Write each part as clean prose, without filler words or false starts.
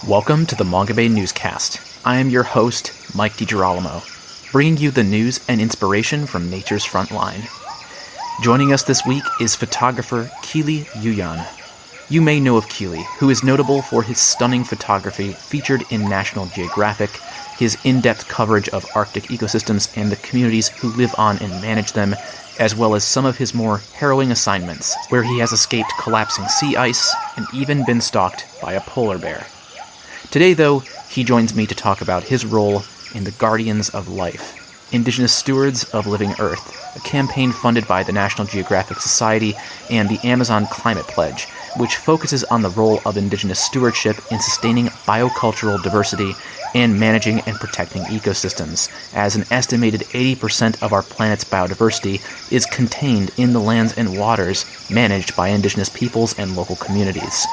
Welcome to the Manga Bay Newscast. I am your host, Mike DiGirolamo, bringing you the news and inspiration from nature's front line. Joining us this week is photographer Kiliii Yuyan. You may know of Kiliii, who is notable for his stunning photography featured in National Geographic, his in-depth coverage of Arctic ecosystems and the communities who live on and manage them, as well as some of his more harrowing assignments, where he has escaped collapsing sea ice and even been stalked by a polar bear. Today, though, he joins me to talk about his role in the Guardians of Life, Indigenous Stewards of Living Earth, a campaign funded by the National Geographic Society and the Amazon Climate Pledge, which focuses on the role of Indigenous stewardship in sustaining biocultural diversity and managing and protecting ecosystems, as an estimated 80% of our planet's biodiversity is contained in the lands and waters managed by Indigenous peoples and local communities.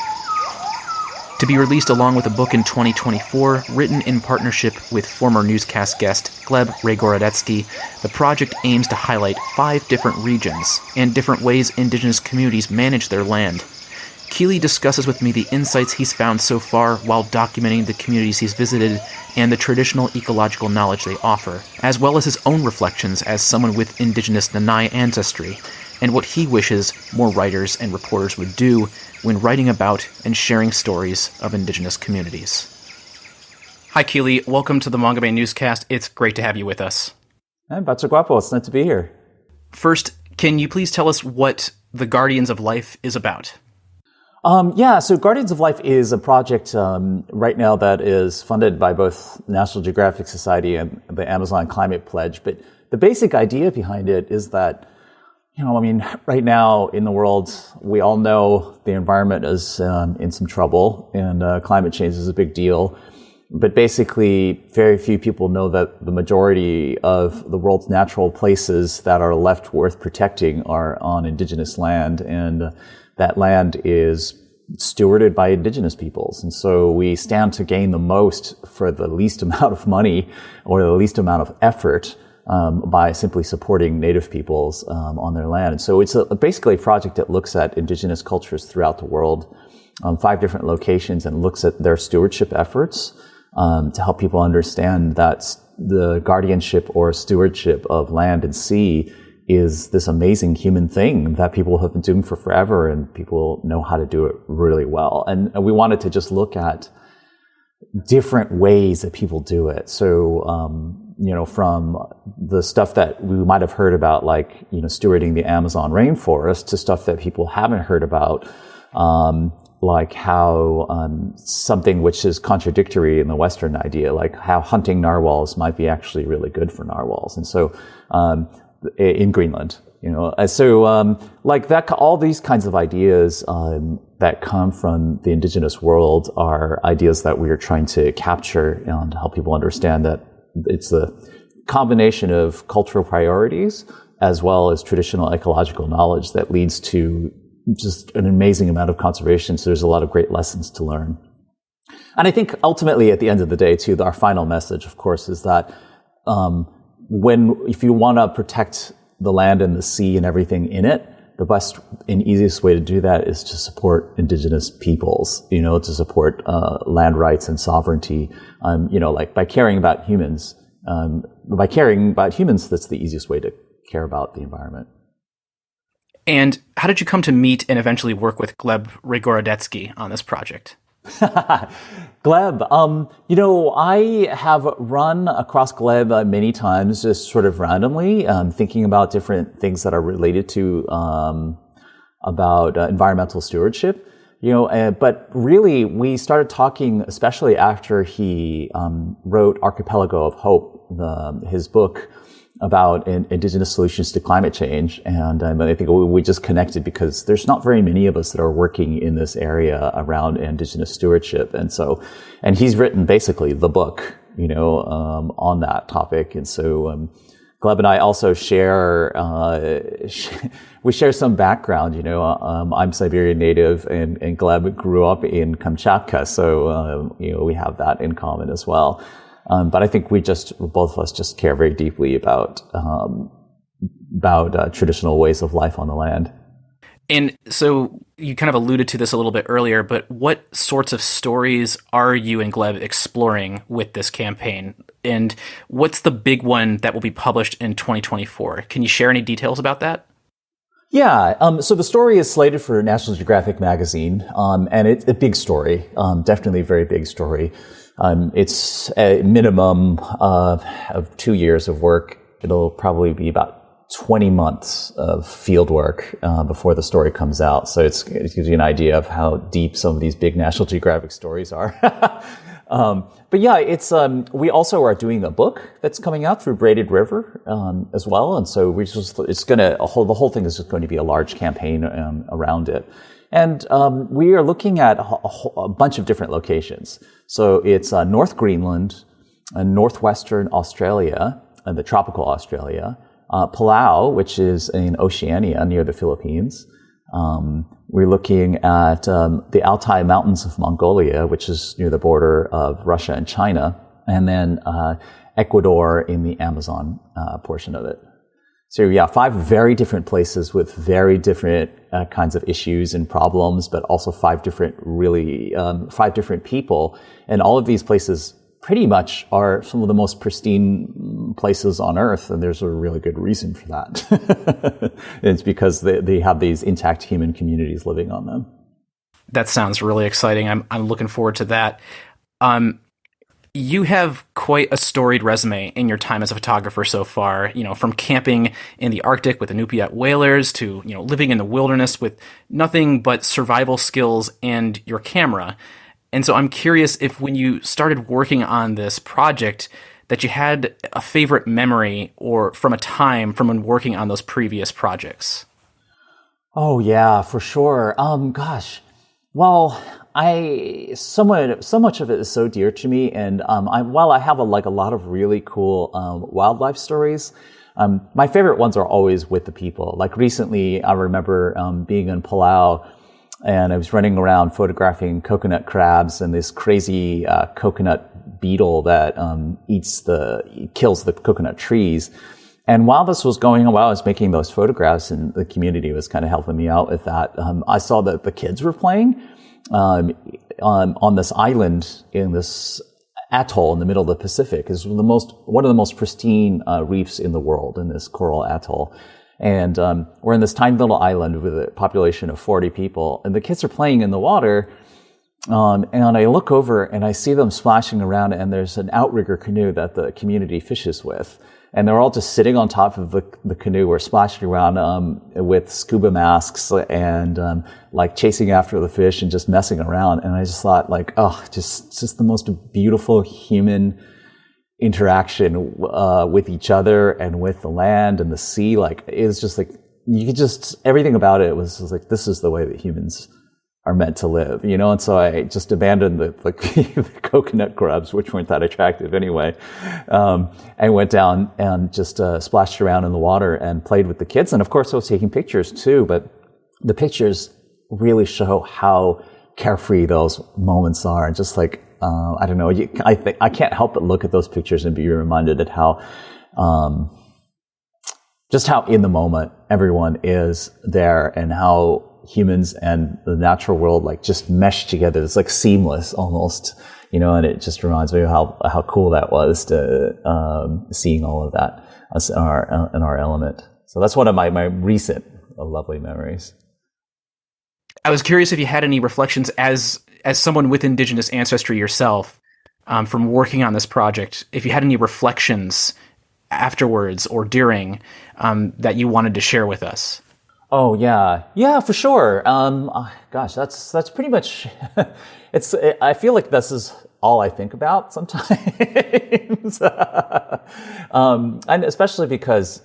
To be released along with a book in 2024, written in partnership with former newscast guest Gleb Regorodetsky, the project aims to highlight 5 different regions and different ways Indigenous communities manage their land. Kiliii discusses with me the insights he's found so far while documenting the communities he's visited and the traditional ecological knowledge they offer, as well as his own reflections as someone with Indigenous Nanai ancestry, and what he wishes more writers and reporters would do when writing about and sharing stories of Indigenous communities. Hi, Kiliii. Welcome to the Manga Bay Newscast. It's great to have you with us. Hey, Bacho Guapo. It's nice to be here. First, can you please tell us what the Guardians of Life is about? So Guardians of Life is a project right now that is funded by both National Geographic Society and the Amazon Climate Pledge. But the basic idea behind it is that, right now in the world, we all know the environment is in some trouble, and climate change is a big deal. But basically, very few people know that the majority of the world's natural places that are left worth protecting are on Indigenous land, and that land is stewarded by Indigenous peoples. And so we stand to gain the most for the least amount of money or the least amount of effort by simply supporting Native peoples on their land. And so it's basically a project that looks at Indigenous cultures throughout the world, 5 different locations, and looks at their stewardship efforts to help people understand that the guardianship or stewardship of land and sea is this amazing human thing that people have been doing for forever, and people know how to do it really well. And we wanted to just look at different ways that people do it. So, from the stuff that we might have heard about, like, stewarding the Amazon rainforest, to stuff that people haven't heard about, like how something which is contradictory in the Western idea, like how hunting narwhals might be actually really good for narwhals. And so, in Greenland, like that, all these kinds of ideas that come from the Indigenous world are ideas that we are trying to capture and help people understand that it's a combination of cultural priorities as well as traditional ecological knowledge that leads to just an amazing amount of conservation. So there's a lot of great lessons to learn. And I think ultimately at the end of the day too, our final message, of course, is that if you want to protect the land and the sea and everything in it, the best and easiest way to do that is to support Indigenous peoples, to support land rights and sovereignty, like by caring about humans. By caring about humans, that's the easiest way to care about the environment. And how did you come to meet and eventually work with Gleb Regorodetsky on this project? Gleb, I have run across Gleb many times, just sort of randomly, thinking about different things that are related to about environmental stewardship. But really, we started talking, especially after he wrote Archipelago of Hope, his book about Indigenous solutions to climate change. And I think we just connected because there's not very many of us that are working in this area around Indigenous stewardship. And he's written basically the book, on that topic. And so, Gleb and I also share some background, I'm Siberian native and Gleb grew up in Kamchatka. So, we have that in common as well. But I think both of us just care very deeply about traditional ways of life on the land. And so you kind of alluded to this a little bit earlier, but what sorts of stories are you and Gleb exploring with this campaign? And what's the big one that will be published in 2024? Can you share any details about that? Yeah, so the story is slated for National Geographic magazine, and it's a big story, definitely a very big story. It's a minimum of 2 years of work. It'll probably be about 20 months of field work before the story comes out. So it gives you an idea of how deep some of these big National Geographic stories are. But yeah, we also are doing a book that's coming out through Braided River as well. And so the whole thing is just going to be a large campaign around it. And we are looking at a bunch of different locations. So it's North Greenland, northwestern Australia, and the tropical Australia, Palau, which is in Oceania near the Philippines. We're looking at the Altai Mountains of Mongolia, which is near the border of Russia and China, and then Ecuador in the Amazon portion of it. So yeah, 5 very different places with very different kinds of issues and problems, but also 5 different people. And all of these places pretty much are some of the most pristine places on Earth, and there's a really good reason for that. It's because they have these intact human communities living on them. That sounds really exciting. I'm looking forward to that. You have quite a storied resume in your time as a photographer so far, from camping in the Arctic with Inupiat whalers to, living in the wilderness with nothing but survival skills and your camera. And so I'm curious if when you started working on this project that you had a favorite memory or from a time from when working on those previous projects. Oh yeah, for sure. Gosh. Well, so much of it is so dear to me, and while I have a lot of really cool wildlife stories, my favorite ones are always with the people. Like recently, I remember being in Palau, and I was running around photographing coconut crabs and this crazy coconut beetle that kills the coconut trees. And while this was going on, while I was making those photographs, and the community was kind of helping me out with that, I saw that the kids were playing on this island in this atoll in the middle of the Pacific. It's one of the most pristine reefs in the world, in this coral atoll. And we're in this tiny little island with a population of 40 people, and the kids are playing in the water. And I look over and I see them splashing around, and there's an outrigger canoe that the community fishes with. And they're all just sitting on top of the canoe or splashing around with scuba masks and chasing after the fish and just messing around. And I just thought, just the most beautiful human interaction with each other and with the land and the sea. It was just everything about it was just this is the way that humans are meant to live, and so I just abandoned the coconut grubs, which weren't that attractive anyway, and went down and just splashed around in the water and played with the kids. And of course I was taking pictures too, but the pictures really show how carefree those moments are. And just I don't know, I can't help but look at those pictures and be reminded at how just how in the moment everyone is there, and how humans and the natural world just mesh together. It's seamless almost, and it just reminds me of how cool that was to seeing all of that in our element. So that's one of my recent lovely memories. I was curious if you had any reflections as someone with Indigenous ancestry yourself, from working on this project, if you had any reflections afterwards or during that you wanted to share with us. Oh yeah, for sure. Gosh, that's pretty much. I feel like this is all I think about sometimes, and especially because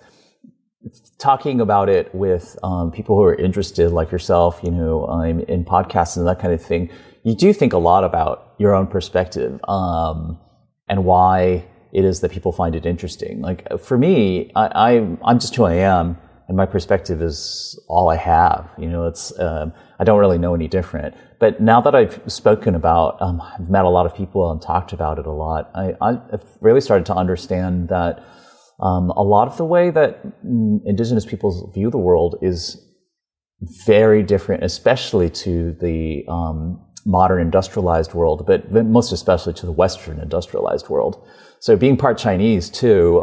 talking about it with people who are interested, like yourself, in podcasts and that kind of thing, you do think a lot about your own perspective and why it is that people find it interesting. For me, I'm just who I am. And my perspective is all I have. I don't really know any different. But now that I've spoken about, I've met a lot of people and talked about it a lot, I've really started to understand that a lot of the way that Indigenous peoples view the world is very different, especially to the modern industrialized world, but most especially to the Western industrialized world. So being part Chinese too,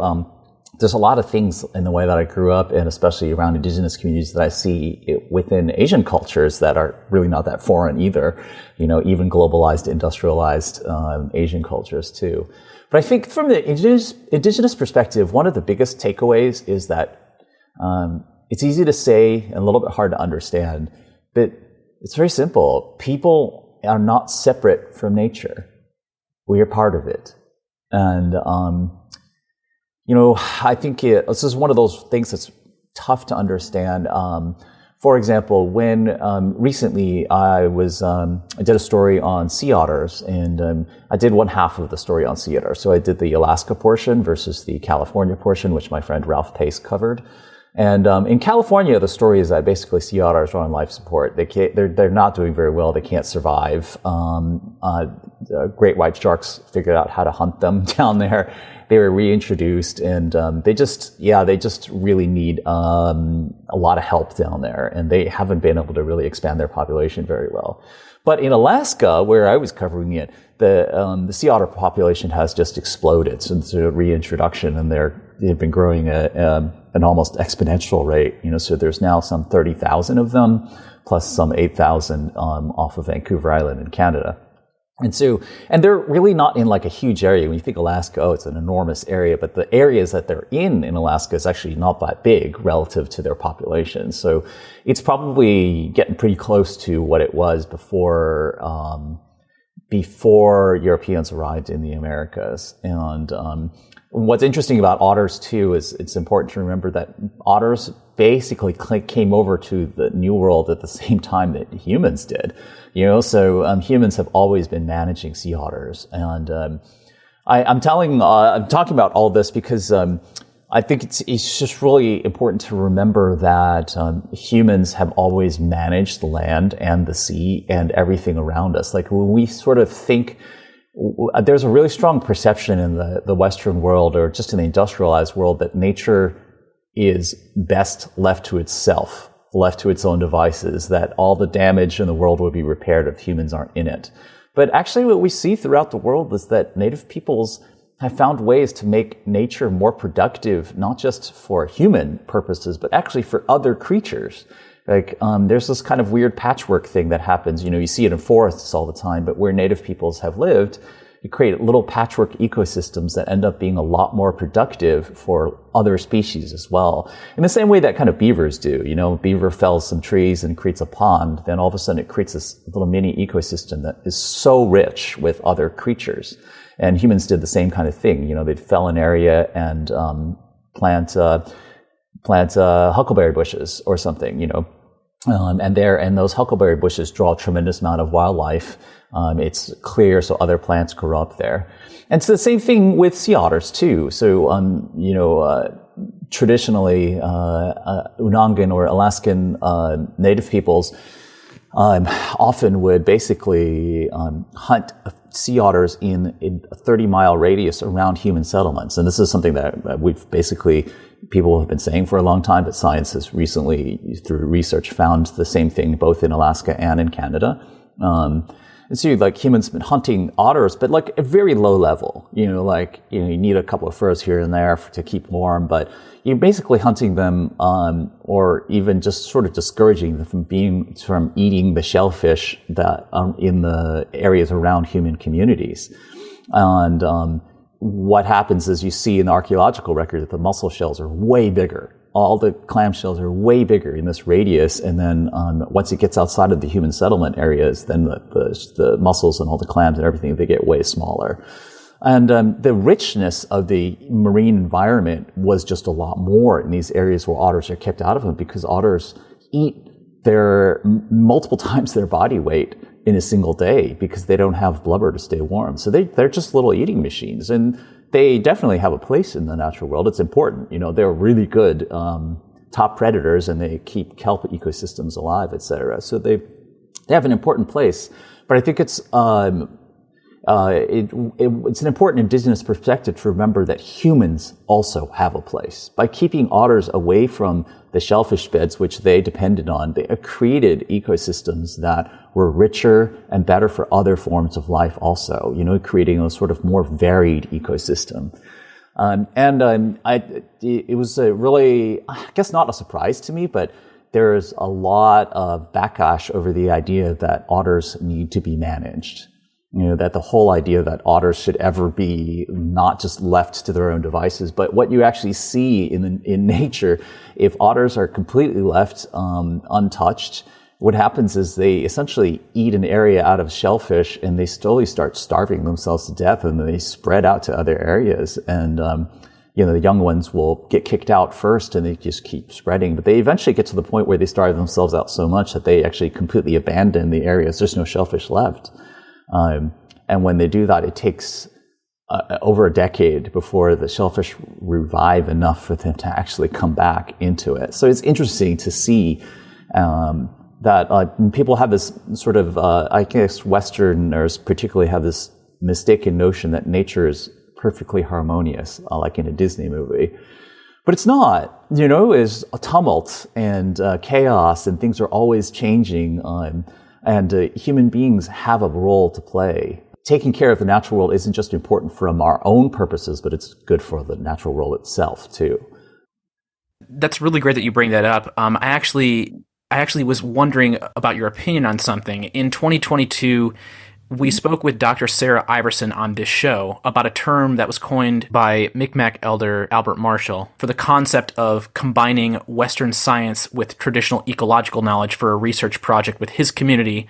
there's a lot of things in the way that I grew up and especially around indigenous communities that I see within Asian cultures that are really not that foreign either, even globalized, industrialized Asian cultures too. But I think from the indigenous perspective, one of the biggest takeaways is that it's easy to say and a little bit hard to understand, but it's very simple. People are not separate from nature. We are part of it. And, I think this is one of those things that's tough to understand. For example, when recently I did a story on sea otters, and I did one half of the story on sea otters. So I did the Alaska portion versus the California portion, which my friend Ralph Pace covered. And in California, the story is that basically sea otters are on life support. They're not doing very well. They can't survive. Great white sharks figured out how to hunt them down there. They were reintroduced, and they just really need a lot of help down there, and they haven't been able to really expand their population very well. But in Alaska, where I was covering it, the sea otter population has just exploded since the reintroduction, and they've been growing at an almost exponential rate. So there's now some 30,000 of them, plus some 8,000 off of Vancouver Island in Canada. And they're really not in like a huge area. When you think Alaska, it's an enormous area, but the areas that they're in Alaska is actually not that big relative to their population. So it's probably getting pretty close to what it was before Europeans arrived in the Americas. And what's interesting about otters too is it's important to remember that otters basically came over to the New World at the same time that humans did. So humans have always been managing sea otters, and I'm talking about all this because I think it's just really important to remember that humans have always managed the land and the sea and everything around us. Like when we sort of think, there's a really strong perception in the Western world or just in the industrialized world that nature is best left to itself, left to its own devices, that all the damage in the world will be repaired if humans aren't in it. But actually what we see throughout the world is that native peoples have found ways to make nature more productive, not just for human purposes, but actually for other creatures. Like, there's this kind of weird patchwork thing that happens. You see it in forests all the time, but where native peoples have lived, you create little patchwork ecosystems that end up being a lot more productive for other species as well. In the same way that kind of beavers do. Beaver fells some trees and creates a pond, then all of a sudden it creates this little mini ecosystem that is so rich with other creatures. And humans did the same kind of thing. They'd fell an area and plant huckleberry bushes or something, and those huckleberry bushes draw a tremendous amount of wildlife. It's clear, so other plants grow up there. And it's the same thing with sea otters too. So, traditionally, Unangan or Alaskan native peoples often would basically hunt sea otters in a 30-mile radius around human settlements. And this is something that people have been saying for a long time, but science has recently, through research, found the same thing both in Alaska and in Canada. And so, humans have been hunting otters, but at a very low level. You need a couple of furs here and there to keep warm, but you're basically hunting them, or even just sort of discouraging them from eating the shellfish that in the areas around human communities. And what happens is you see in the archaeological record that the mussel shells are way bigger. All the clam shells are way bigger in this radius, and then once it gets outside of the human settlement areas, then the mussels and all the clams and everything, they get way smaller. And the richness of the marine environment was just a lot more in these areas where otters are kept out of them, because otters eat their multiple times their body weight in a single day because they don't have blubber to stay warm. So they're just little eating machines, and they definitely have a place in the natural world. It's important. They're really good top predators, and they keep kelp ecosystems alive, etc. So they have an important place. But I think it's it's an important indigenous perspective to remember that humans also have a place. By keeping otters away from the shellfish beds, which they depended on, they created ecosystems that were richer and better for other forms of life also, creating a sort of more varied ecosystem. It was a really, I guess not a surprise to me, but there's a lot of backlash over the idea that otters need to be managed. That the whole idea that otters should ever be not just left to their own devices, but what you actually see in nature, if otters are completely left untouched, what happens is they essentially eat an area out of shellfish and they slowly start starving themselves to death, and then they spread out to other areas. And the young ones will get kicked out first and they just keep spreading. But they eventually get to the point where they starve themselves out so much that they actually completely abandon the areas. There's no shellfish left. And when they do that, it takes over a decade before the shellfish revive enough for them to actually come back into it. So it's interesting to see that people have this sort of, I guess Westerners particularly have this mistaken notion that nature is perfectly harmonious, like in a Disney movie. But it's not, is a tumult and chaos, and things are always changing. And human beings have a role to play. Taking care of the natural world isn't just important from our own purposes, but it's good for the natural world itself too. That's really great that you bring that up. I actually was wondering about your opinion on something. In 2022, we spoke with Dr. Sarah Iverson on this show about a term that was coined by Mi'kmaq elder Albert Marshall for the concept of combining Western science with traditional ecological knowledge for a research project with his community,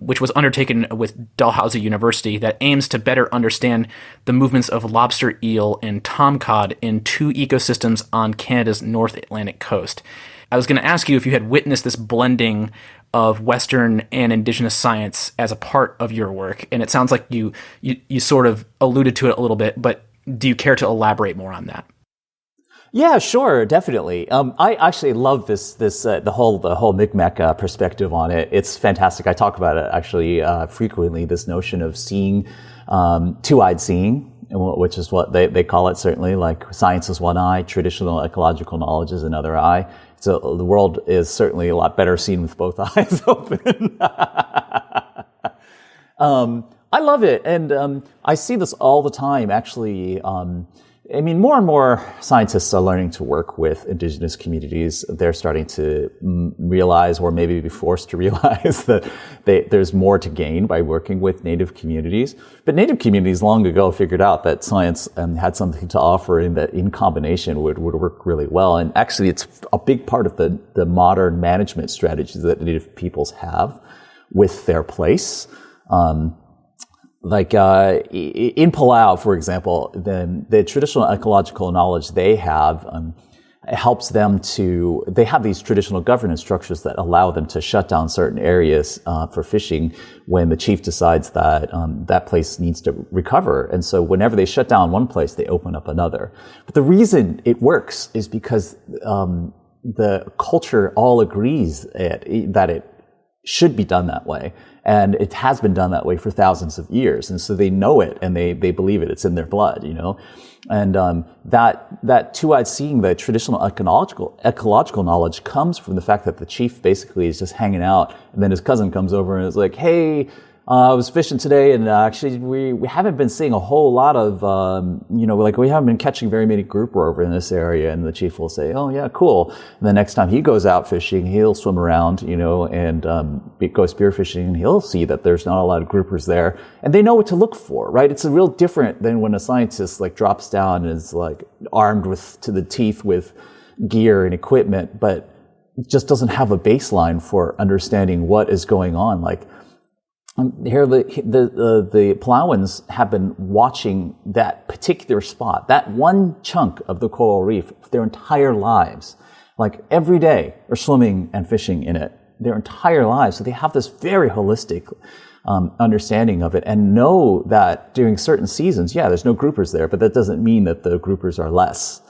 which was undertaken with Dalhousie University, that aims to better understand the movements of lobster, eel, and tomcod in two ecosystems on Canada's North Atlantic coast. I was going to ask you if you had witnessed this blending of Western and Indigenous science as a part of your work, and it sounds like you sort of alluded to it a little bit, but do you care to elaborate more on that? Yeah, sure, definitely. I actually love the whole Mi'kmaq perspective on it. It's fantastic. I talk about it actually frequently. This notion of seeing, two-eyed seeing, which is what they call it. Certainly, like science is one eye, traditional ecological knowledge is another eye. So the world is certainly a lot better seen with both eyes open. I love it. And I see this all the time, actually. More and more scientists are learning to work with Indigenous communities. They're starting to realize, or maybe be forced to realize, that there's more to gain by working with Native communities. But Native communities long ago figured out that science had something to offer, and that in combination would work really well. And actually, it's a big part of the modern management strategies that Native peoples have with their place. Like in Palau, for example, then the traditional ecological knowledge they have helps them to. They have these traditional governance structures that allow them to shut down certain areas for fishing when the chief decides that that place needs to recover. And so, whenever they shut down one place, they open up another. But the reason it works is because the culture all agrees that it should be done that way. And it has been done that way for thousands of years. And so they know it and they believe it. It's in their blood, And that two-eyed seeing, the traditional ecological knowledge, comes from the fact that the chief basically is just hanging out, and then his cousin comes over and is like, hey, I was fishing today, and actually we haven't been seeing a whole lot of, we haven't been catching very many grouper over in this area. And the chief will say, oh yeah, cool. And the next time he goes out fishing, he'll swim around, and go spearfishing, and he'll see that there's not a lot of groupers there. And they know what to look for, right? It's a real different than when a scientist drops down and is armed to the teeth with gear and equipment, but just doesn't have a baseline for understanding what is going on. Here, the Palauans have been watching that particular spot, that one chunk of the coral reef, their entire lives. Every day, are swimming and fishing in it, their entire lives. So they have this very holistic understanding of it, and know that during certain seasons, there's no groupers there, but that doesn't mean that the groupers are less.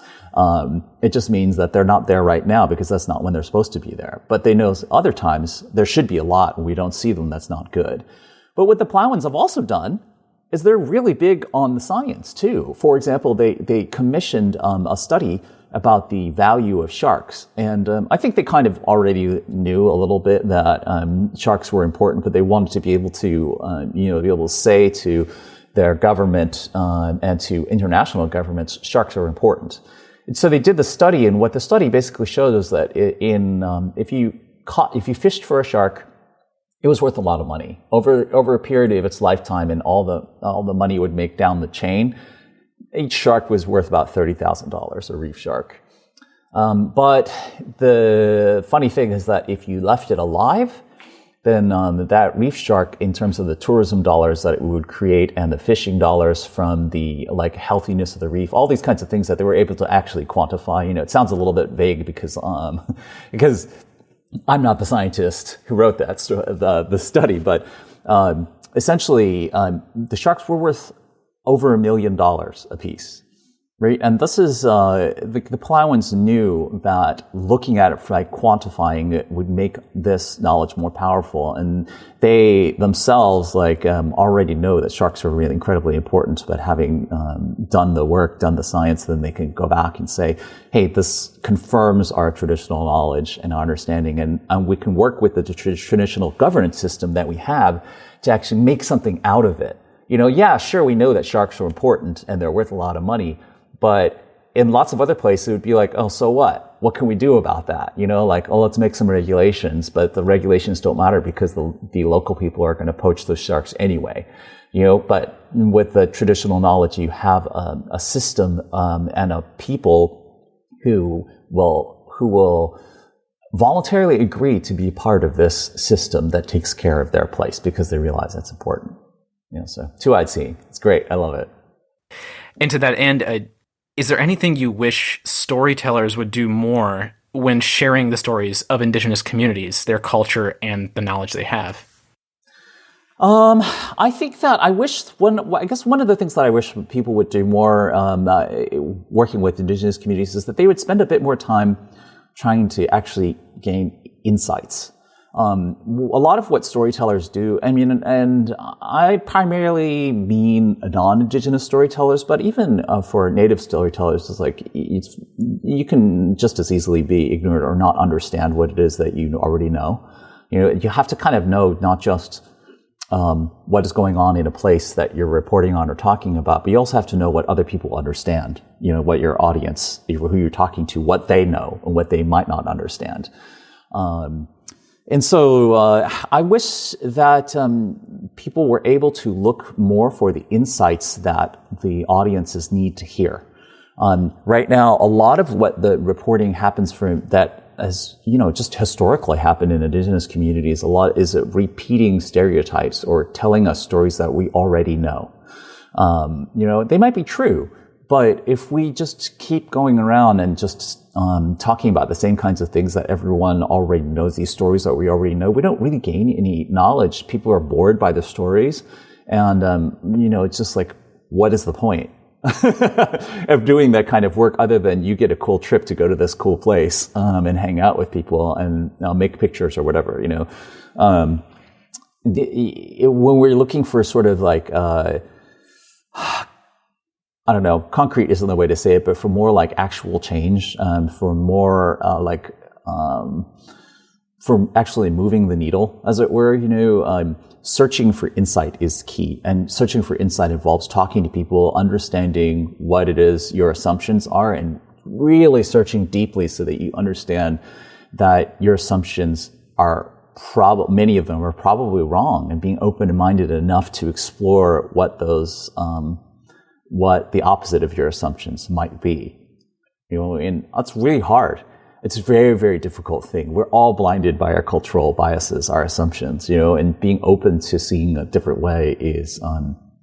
It just means that they're not there right now because that's not when they're supposed to be there. But they know other times there should be a lot and we don't see them. That's not good. But what the Palauans have also done is they're really big on the science too. For example, they commissioned a study about the value of sharks. And I think they kind of already knew a little bit that sharks were important, but they wanted to be able to, be able to say to their government and to international governments, sharks are important. And so they did the study, and what the study basically showed is that if you fished for a shark, it was worth a lot of money over a period of its lifetime, and all the money it would make down the chain. Each shark was worth about $30,000, a reef shark. But the funny thing is that if you left it alive, then that reef shark, in terms of the tourism dollars that it would create and the fishing dollars from the healthiness of the reef, all these kinds of things that they were able to actually quantify. It sounds a little bit vague because I'm not the scientist who wrote that the study, but essentially the sharks were worth over $1 million a piece, right? And this is the Palauans knew that looking at it, quantifying it, would make this knowledge more powerful, and they themselves already know that sharks are really incredibly important. But having done the work, done the science, then they can go back and say, "Hey, this confirms our traditional knowledge and our understanding, and we can work with the traditional governance system that we have to actually make something out of it." Yeah, sure, we know that sharks are important and they're worth a lot of money, but in lots of other places, it would be like, oh, so what? What can we do about that? Let's make some regulations, but the regulations don't matter because the local people are going to poach those sharks anyway. But with the traditional knowledge, you have a system and a people who will voluntarily agree to be part of this system that takes care of their place because they realize that's important. So two-eyed seeing. It's great. I love it. And to that end, is there anything you wish storytellers would do more when sharing the stories of Indigenous communities, their culture, and the knowledge they have? I think that I guess one of the things that I wish people would do more working with Indigenous communities is that they would spend a bit more time trying to actually gain insights. A lot of what storytellers do, and I primarily mean non-Indigenous storytellers, but even for Native storytellers, you can just as easily be ignorant or not understand what it is that you already know. You have to kind of know not just what is going on in a place that you're reporting on or talking about, but you also have to know what other people understand. What your audience, who you're talking to, what they know and what they might not understand. And so I wish that people were able to look more for the insights that the audiences need to hear. Right now, a lot of what the reporting happens from that, as just historically happened in Indigenous communities, a lot is repeating stereotypes or telling us stories that we already know. They might be true, but if we just keep going around and just talking about the same kinds of things that everyone already knows, these stories that we already know, we don't really gain any knowledge. People are bored by the stories, and it's just what is the point of doing that kind of work other than you get a cool trip to go to this cool place and hang out with people and make pictures or whatever. When we're looking for sort of I don't know, concrete isn't the way to say it, but for more actual change, for more for actually moving the needle, as it were, searching for insight is key. And searching for insight involves talking to people, understanding what it is your assumptions are, and really searching deeply so that you understand that your assumptions are many of them are probably wrong, and being open-minded enough to explore what the opposite of your assumptions might be. And that's really hard. It's a very, very difficult thing. We're all blinded by our cultural biases, our assumptions, and being open to seeing a different way is,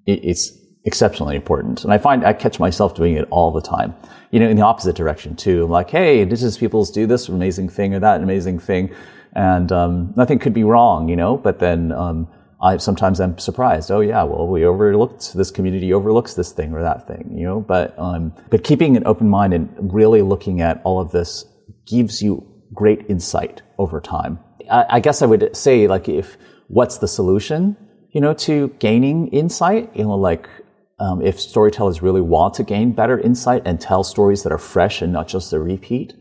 it's exceptionally important. And I catch myself doing it all the time, in the opposite direction too. I'm like, hey, Indigenous peoples do this amazing thing or that amazing thing, and nothing could be wrong, but then sometimes I'm surprised. Oh yeah, well, this community overlooks this thing or that thing, but keeping an open mind and really looking at all of this gives you great insight over time. I guess I would say, what's the solution? to gaining insight. If storytellers really want to gain better insight and tell stories that are fresh and not just a repeat,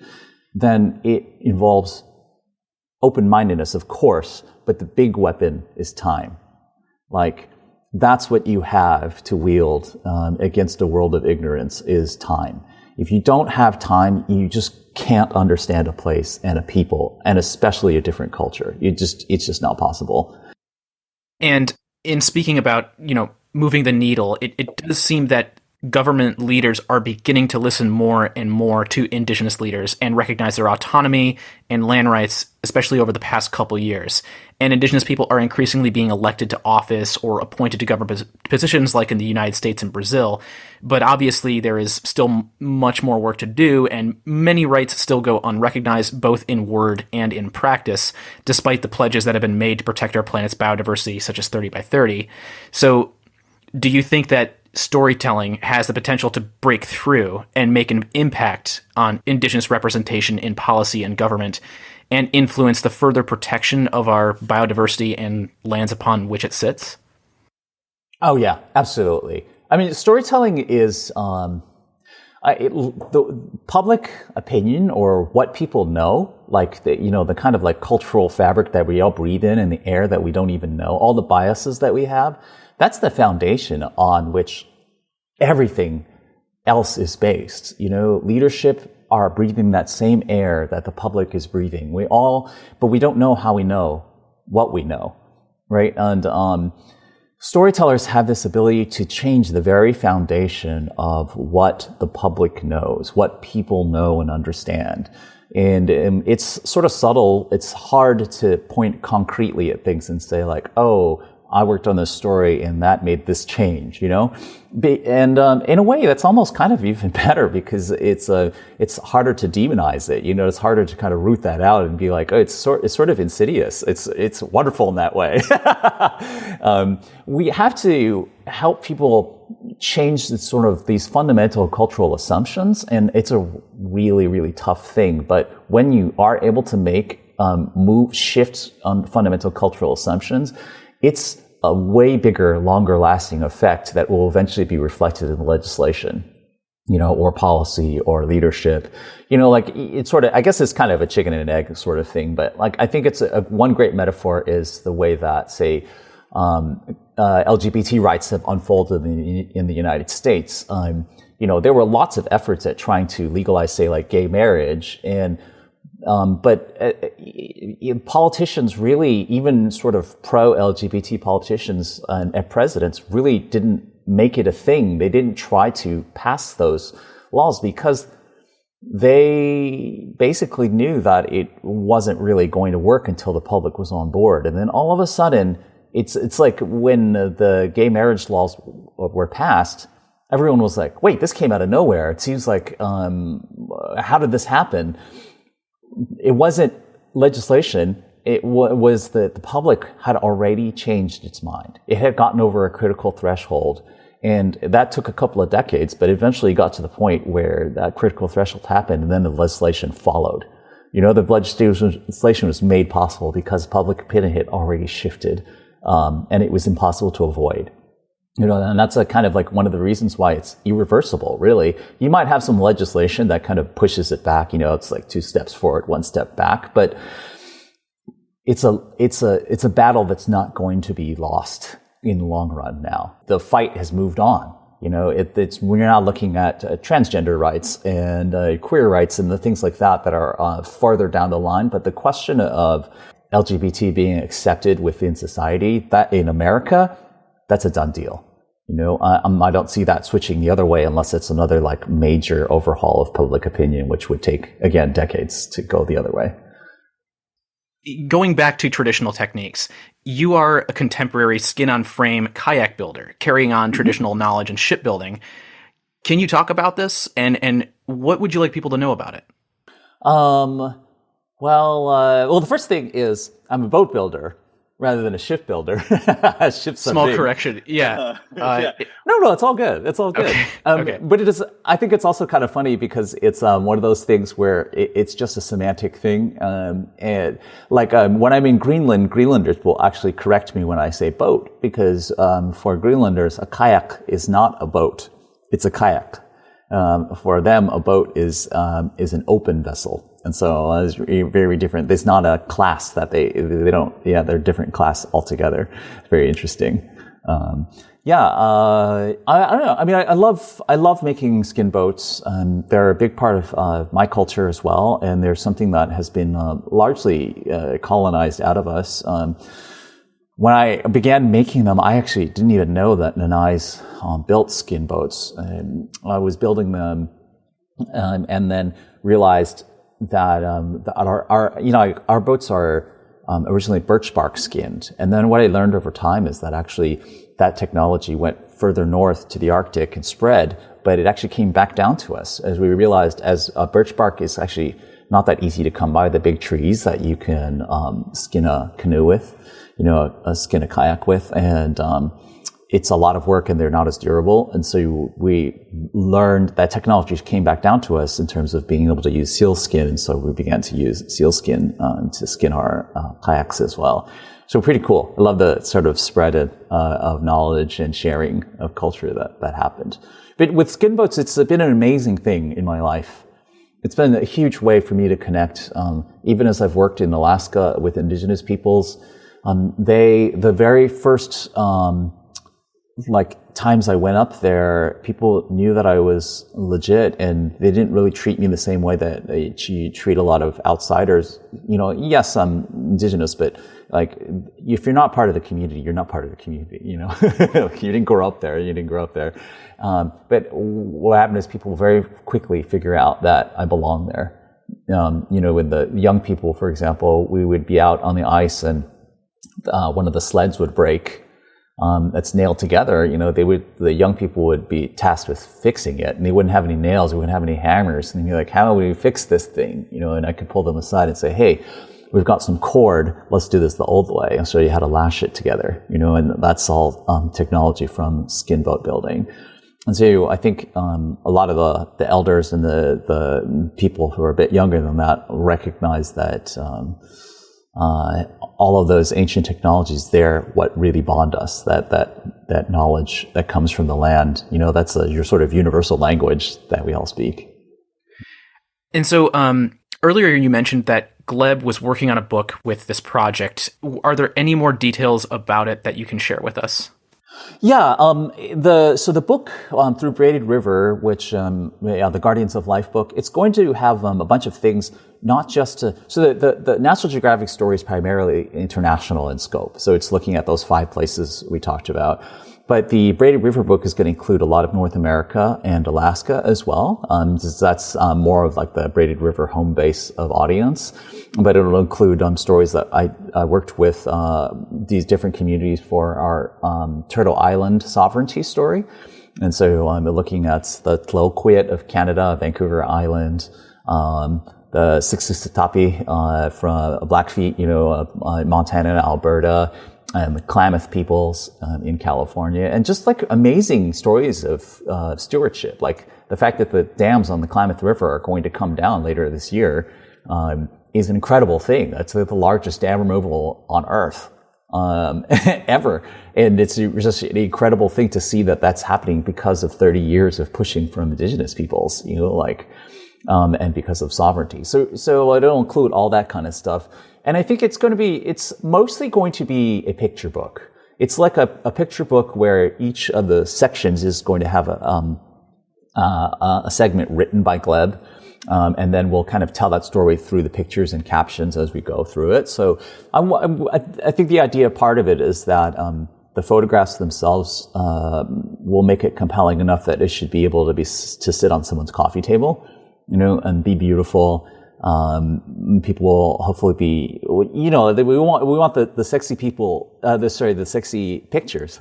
then it involves open-mindedness, of course, but the big weapon is time. That's what you have to wield against a world of ignorance is time. If you don't have time, you just can't understand a place and a people, and especially a different culture. It's just not possible. And in speaking about, moving the needle, it does seem that government leaders are beginning to listen more and more to Indigenous leaders and recognize their autonomy and land rights, especially over the past couple years. And Indigenous people are increasingly being elected to office or appointed to government positions like in the United States and Brazil. But obviously there is still much more work to do, and many rights still go unrecognized, both in word and in practice, despite the pledges that have been made to protect our planet's biodiversity, such as 30 by 30. So do you think that storytelling has the potential to break through and make an impact on Indigenous representation in policy and government and influence the further protection of our biodiversity and lands upon which it sits? Oh, yeah, absolutely. I mean, storytelling is the public opinion, or what people know, the kind of cultural fabric that we all breathe in and the air that we don't even know, all the biases that we have. That's the foundation on which everything else is based. Leadership are breathing that same air that the public is breathing. But we don't know how we know what we know, right? And storytellers have this ability to change the very foundation of what the public knows, what people know and understand. And it's sort of subtle. It's hard to point concretely at things and say I worked on this story and that made this change, And in a way, that's almost kind of even better, because it's harder to demonize it. It's harder to kind of root that out and be it's sort of insidious. It's wonderful in that way. We have to help people change these fundamental cultural assumptions, and it's a really, really tough thing. But when you are able to make shifts on fundamental cultural assumptions, it's a way bigger, longer lasting effect that will eventually be reflected in legislation, or policy or leadership. It's sort of, I guess it's kind of a chicken and egg sort of thing, but I think it's one great metaphor is the way that, say, LGBT rights have unfolded in the United States. There were lots of efforts at trying to legalize, say, gay marriage, but politicians really, even sort of pro-LGBT politicians and presidents, really didn't make it a thing. They didn't try to pass those laws because they basically knew that it wasn't really going to work until the public was on board. And then all of a sudden, it's like when the gay marriage laws were passed, everyone was like, wait, this came out of nowhere. It seems like, how did this happen? It wasn't legislation. It was that the public had already changed its mind. It had gotten over a critical threshold, and that took a couple of decades, but eventually got to the point where that critical threshold happened, and then the legislation followed. The legislation was made possible because public opinion had already shifted, and it was impossible to avoid. And that's a kind of one of the reasons why it's irreversible, really. You might have some legislation that kind of pushes it back, it's 2 steps forward, 1 step back, but it's a battle that's not going to be lost in the long run now. The fight has moved on. We're now looking at transgender rights and queer rights and the things like that are farther down the line, but the question of LGBT being accepted within society, that in America, that's a done deal. I don't see that switching the other way unless it's another major overhaul of public opinion, which would take, again, decades to go the other way. Going back to traditional techniques, you are a contemporary skin-on-frame kayak builder, carrying on traditional knowledge in shipbuilding. Can you talk about this, and what would you like people to know about it? Well, the first thing is I'm a boat builder. rather than a shipbuilder. Small correction. Yeah. No, it's all good. It's all good. Okay. Okay. But it is. I think it's also kind of funny because it's one of those things where it's just a semantic thing. And like when I'm in Greenland, Greenlanders will actually correct me when I say boat because for Greenlanders, a kayak is not a boat; it's a kayak. For them, a boat is an open vessel. And so it's very different. There's not a class that they don't, they're different class altogether. It's very interesting. I don't know. I mean, I love making skin boats. They're a big part of my culture as well. And they're something that has been largely colonized out of us. When I began making them, I actually didn't even know that Nanais built skin boats. I was building them and then realized that our boats are originally birch bark skinned. And then what I learned over time is that actually that technology went further north to the Arctic and spread, but it actually came back down to us as we realized as birch bark is actually not that easy to come by, the big trees that you can skin a canoe with, skin a kayak with, and it's a lot of work and they're not as durable. And so we learned that technology came back down to us in terms of being able to use seal skin. And so we began to use seal skin to skin our kayaks as well. So pretty cool. I love the sort of spread of knowledge and sharing of culture that happened. But with skin boats, it's been an amazing thing in my life. It's been a huge way for me to connect. Even as I've worked in Alaska with Indigenous peoples, the very first times I went up there, people knew that I was legit and they didn't really treat me the same way that they treat a lot of outsiders. Yes, I'm Indigenous, but if you're not part of the community, you're not part of the community, You didn't grow up there. But what happened is people very quickly figure out that I belong there. With the young people, for example, we would be out on the ice and one of the sleds would break. That's nailed together, the young people would be tasked with fixing it and they wouldn't have any nails, they wouldn't have any hammers. And they'd be like, how do we fix this thing? And I could pull them aside and say, hey, we've got some cord, let's do this the old way. I'll show you how to lash it together, and that's all technology from skin boat building. And so I think a lot of the elders and the people who are a bit younger than that recognize that all of those ancient technologies, they're what really bond us, that knowledge that comes from the land. That's your sort of universal language that we all speak. And so earlier you mentioned that Gleb was working on a book with this project. Are there any more details about it that you can share with us? Yeah, the book through Braided River, which the Guardians of Life book, it's going to have a bunch of things, not just to. So the National Geographic story is primarily international in scope. So it's looking at those 5 places we talked about. But the Braided River book is going to include a lot of North America and Alaska as well. That's more of like the Braided River home base of audience. But it'll include stories that I worked with these different communities for our Turtle Island sovereignty story. And so I'm looking at the Tlilquit of Canada, Vancouver Island, the Siksikapi from Blackfeet, Montana and Alberta, the Klamath peoples in California, and just like amazing stories of stewardship, like the fact that the dams on the Klamath River are going to come down later this year is an incredible thing. That's the largest dam removal on Earth ever, and it's just an incredible thing to see that that's happening because of 30 years of pushing from Indigenous peoples, and because of sovereignty. So I don't include all that kind of stuff. And I think it's mostly going to be a picture book. It's like a picture book where each of the sections is going to have a segment written by Gleb. And then we'll kind of tell that story through the pictures and captions as we go through it. So I think the idea part of it is that the photographs themselves will make it compelling enough that it should be able to sit on someone's coffee table, and be beautiful. People will hopefully be, we want the sexy people, the sexy pictures,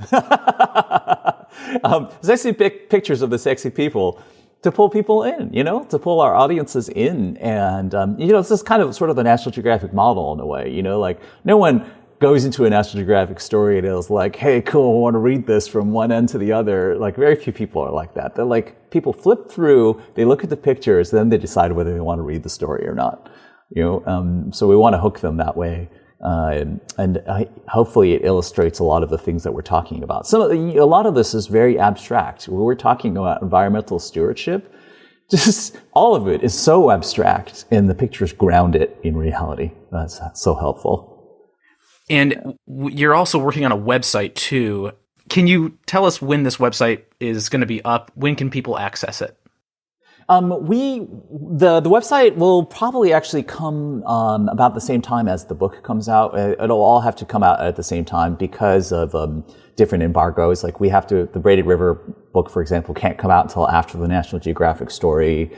pictures of the sexy people to pull people in, to pull our audiences in. And, this is kind of sort of the National Geographic model in a way, like no one goes into a National Geographic story and it's like, hey, cool, I want to read this from one end to the other. Like, very few people are like that. They're like, people flip through, they look at the pictures, then they decide whether they want to read the story or not. So we want to hook them that way. Hopefully it illustrates a lot of the things that we're talking about. A lot of this is very abstract. When we're talking about environmental stewardship, just all of it is so abstract, and the pictures ground it in reality. That's so helpful. And you're also working on a website too. Can you tell us when this website is going to be up? When can people access it? The website will probably actually come about the same time as the book comes out. It'll all have to come out at the same time because of different embargoes. Like the Braided River book, for example, can't come out until after the National Geographic story,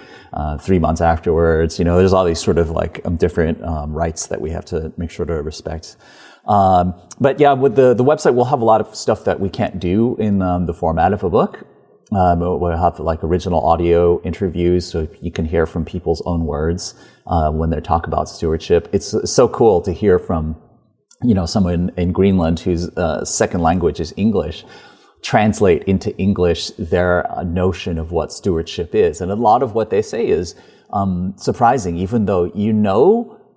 3 months afterwards. There's all these sort of like different rights that we have to make sure to respect. But yeah, with the website, we'll have a lot of stuff that we can't do in the format of a book. We'll have like original audio interviews, so you can hear from people's own words when they talk about stewardship. It's so cool to hear from, someone in Greenland whose second language is English, translate into English their notion of what stewardship is. And a lot of what they say is surprising, even though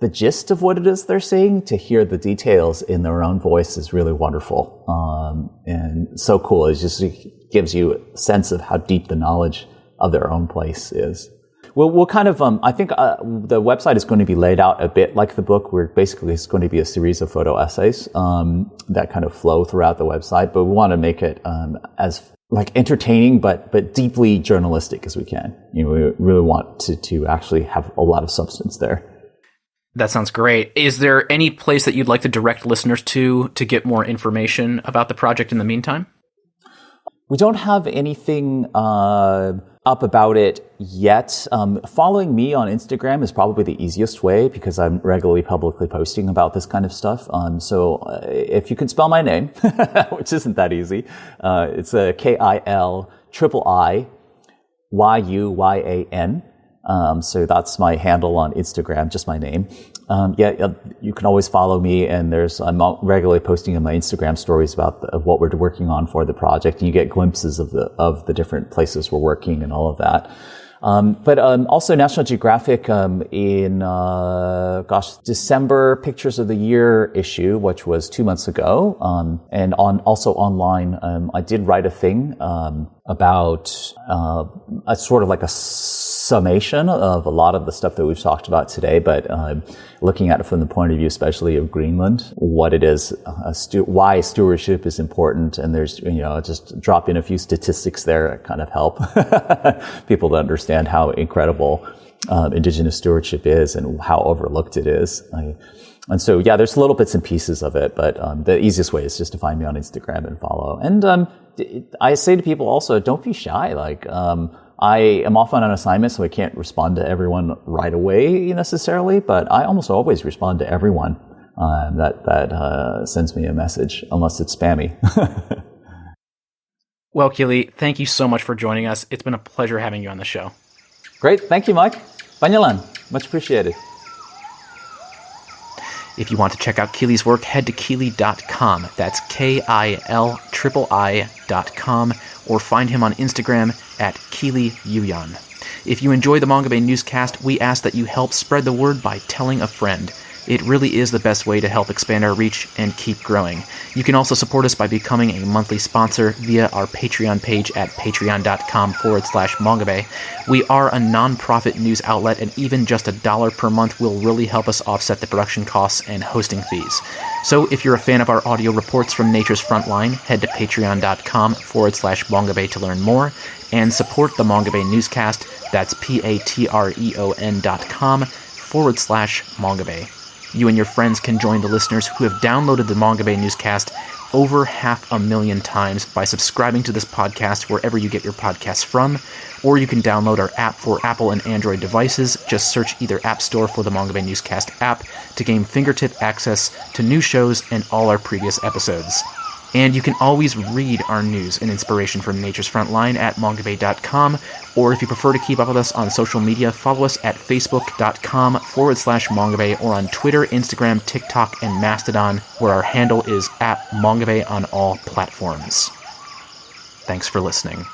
the gist of what it is they're saying. To hear the details in their own voice is really wonderful and so cool. It just gives you a sense of how deep the knowledge of their own place is. We'll kind of, I think the website is going to be laid out a bit like the book, where basically it's going to be a series of photo essays that kind of flow throughout the website, but we want to make it as like entertaining but deeply journalistic as we can. We really want to actually have a lot of substance there. That sounds great. Is there any place that you'd like to direct listeners to get more information about the project in the meantime? We don't have anything up about it yet. Following me on Instagram is probably the easiest way because I'm regularly publicly posting about this kind of stuff. So if you can spell my name, which isn't that easy, it's KILIIYUYAN. So that's my handle on Instagram, just my name. You can always follow me, and I'm regularly posting on my Instagram stories about what we're working on for the project, and you get glimpses of the different places we're working and all of that. But also National Geographic in December Pictures of the Year issue, which was 2 months ago, and also online, I did write a thing about a sort of like a summation of a lot of the stuff that we've talked about today, but looking at it from the point of view especially of Greenland, what it is, why stewardship is important, and there's just drop in a few statistics there that kind of help people to understand how incredible Indigenous stewardship is and how overlooked it is. And so, yeah, there's little bits and pieces of it, but the easiest way is just to find me on Instagram and follow. And I say to people also, don't be shy. Like, I am often on assignment, so I can't respond to everyone right away necessarily, but I almost always respond to everyone that sends me a message, unless it's spammy. Well, Kiliii, thank you so much for joining us. It's been a pleasure having you on the show. Great. Thank you, Mike. Banyalan. Much appreciated. If you want to check out Kilii's work, head to Kiliii.com. That's KILII.com, or find him on Instagram at Kiliii Yuyan. If you enjoy the Mongabay newscast, we ask that you help spread the word by telling a friend. It really is the best way to help expand our reach and keep growing. You can also support us by becoming a monthly sponsor via our Patreon page at patreon.com/Mongabay. We are a non-profit news outlet, and even just $1 per month will really help us offset the production costs and hosting fees. So if you're a fan of our audio reports from Nature's Frontline, head to patreon.com/Mongabay to learn more and support the Mongabay newscast. That's patreon.com/Mongabay. You and your friends can join the listeners who have downloaded the Mongabay newscast over 500,000 times by subscribing to this podcast wherever you get your podcasts from, or you can download our app for Apple and Android devices. Just search either App Store for the Mongabay newscast app to gain fingertip access to new shows and all our previous episodes. And you can always read our news and inspiration from Nature's Frontline at mongabay.com, or if you prefer to keep up with us on social media, follow us at facebook.com/mongabay, or on Twitter, Instagram, TikTok, and Mastodon, where our handle is @mongabay on all platforms. Thanks for listening.